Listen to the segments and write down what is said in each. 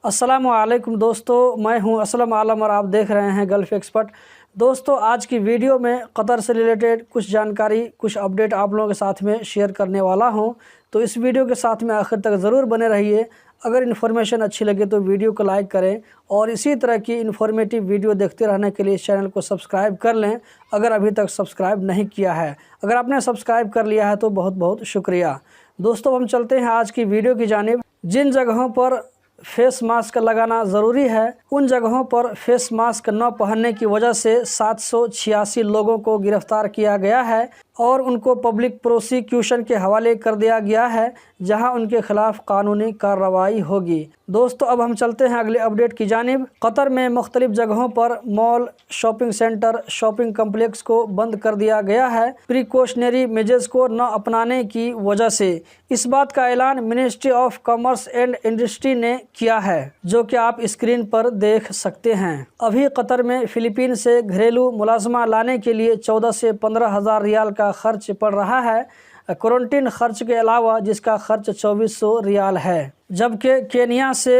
अस्सलामुअलैकुम दोस्तों, मैं हूं असलम आलम और आप देख रहे हैं गल्फ़ एक्सपर्ट। दोस्तों, आज की वीडियो में कतर से रिलेटेड कुछ जानकारी, कुछ अपडेट आप लोगों के साथ में शेयर करने वाला हूं। तो इस वीडियो के साथ में आखिर तक ज़रूर बने रहिए। अगर इन्फॉर्मेशन अच्छी लगे तो वीडियो को लाइक करें और इसी तरह की इन्फॉर्मेटिव वीडियो देखते रहने के लिए इस चैनल को सब्सक्राइब कर लें अगर अभी तक सब्सक्राइब नहीं किया है। अगर आपने सब्सक्राइब कर लिया है तो बहुत बहुत शुक्रिया। दोस्तों, हम चलते हैं आज की वीडियो की जानिब। जिन जगहों पर फेस मास्क लगाना ज़रूरी है, उन जगहों पर फेस मास्क न पहनने की वजह से 786 लोगों को गिरफ्तार किया गया है और उनको पब्लिक प्रोसिक्यूशन के हवाले कर दिया गया है, जहां उनके खिलाफ कानूनी कार्रवाई होगी। दोस्तों, अब हम चलते हैं अगले अपडेट की जानिब। कतर में मुख्तलिफ जगहों पर mall, shopping centre, shopping complex को बंद कर दिया गया है प्रिकॉशनरी मेजर्स को न अपनाने की वजह से। इस बात का ऐलान ministry of commerce and industry ने किया है, जो कि आप स्क्रीन पर देख सकते हैं। अभी कतर में फ़िलीपीन से घरेलू मुलाजमा लाने के लिए 14 से 15 हज़ार रियाल का खर्च पड़ रहा है, क्वारंटीन खर्च के अलावा, जिसका खर्च 2400 रियाल है। जबकि केनिया से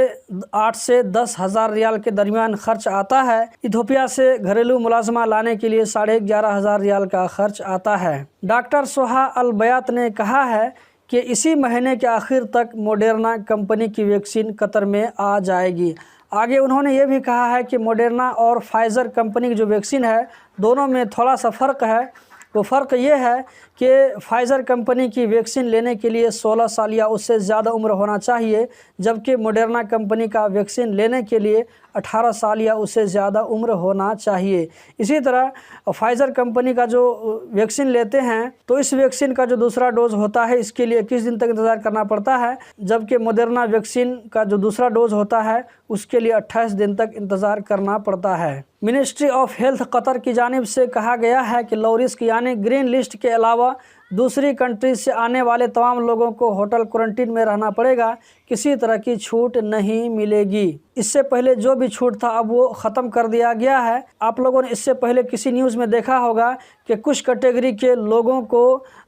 8 से 10 हज़ार रियाल के दरमियान खर्च आता है। इथियोपिया से घरेलू मुलाजमा लाने के लिए 11,500 रियाल का खर्च आता है। डॉक्टर सोहा अल बयात ने कहा है कि इसी महीने के आखिर तक मॉडर्ना कंपनी की वैक्सीन कतर में आ जाएगी। आगे उन्होंने ये भी कहा है कि मॉडर्ना और फाइज़र कंपनी की जो वैक्सीन है, दोनों में थोड़ा सा फ़र्क है। वो फ़र्क ये है कि फाइज़र कंपनी की वैक्सीन लेने के लिए 16 साल या उससे ज़्यादा उम्र होना चाहिए, जबकि मॉडर्ना कंपनी का वैक्सीन लेने के लिए 18 साल या उससे ज़्यादा उम्र होना चाहिए। इसी तरह फाइज़र कंपनी का जो वैक्सीन लेते हैं, तो इस वैक्सीन का जो दूसरा डोज़ होता है, इसके लिए 21 दिन तक इंतज़ार करना पड़ता है, जबकि मॉडर्ना वैक्सीन का जो दूसरा डोज़ होता है, उसके लिए 28 दिन तक इंतज़ार करना पड़ता है। मिनिस्ट्री ऑफ हेल्थ कतर की जानिब से कहा गया है कि लो रिस्क यानी ग्रीन लिस्ट के अलावा दूसरी कंट्रीज से आने वाले तमाम लोगों को होटल क्वारंटीन में रहना पड़ेगा। किसी तरह की छूट नहीं मिलेगी। इससे पहले जो भी छूट था, अब वो ख़त्म कर दिया गया है। आप लोगों ने इससे पहले किसी न्यूज़ में देखा होगा कि कुछ कैटेगरी के लोगों को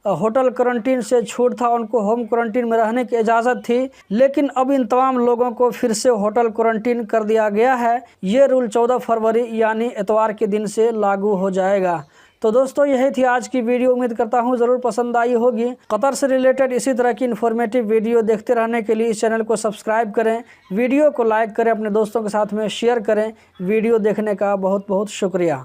होटल क्वारंटीन से छूट था, उनको होम क्वारंटीन में रहने की इजाज़त थी, लेकिन अब इन तमाम लोगों को फिर से होटल क्वारंटीन कर दिया गया है। ये रूल 14 फरवरी यानी इतवार के दिन से लागू हो जाएगा। तो दोस्तों, यही थी आज की वीडियो। उम्मीद करता हूँ ज़रूर पसंद आई होगी। कतर से रिलेटेड इसी तरह की इन्फॉर्मेटिव वीडियो देखते रहने के लिए इस चैनल को सब्सक्राइब करें, वीडियो को लाइक करें, अपने दोस्तों के साथ में शेयर करें। वीडियो देखने का बहुत बहुत शुक्रिया।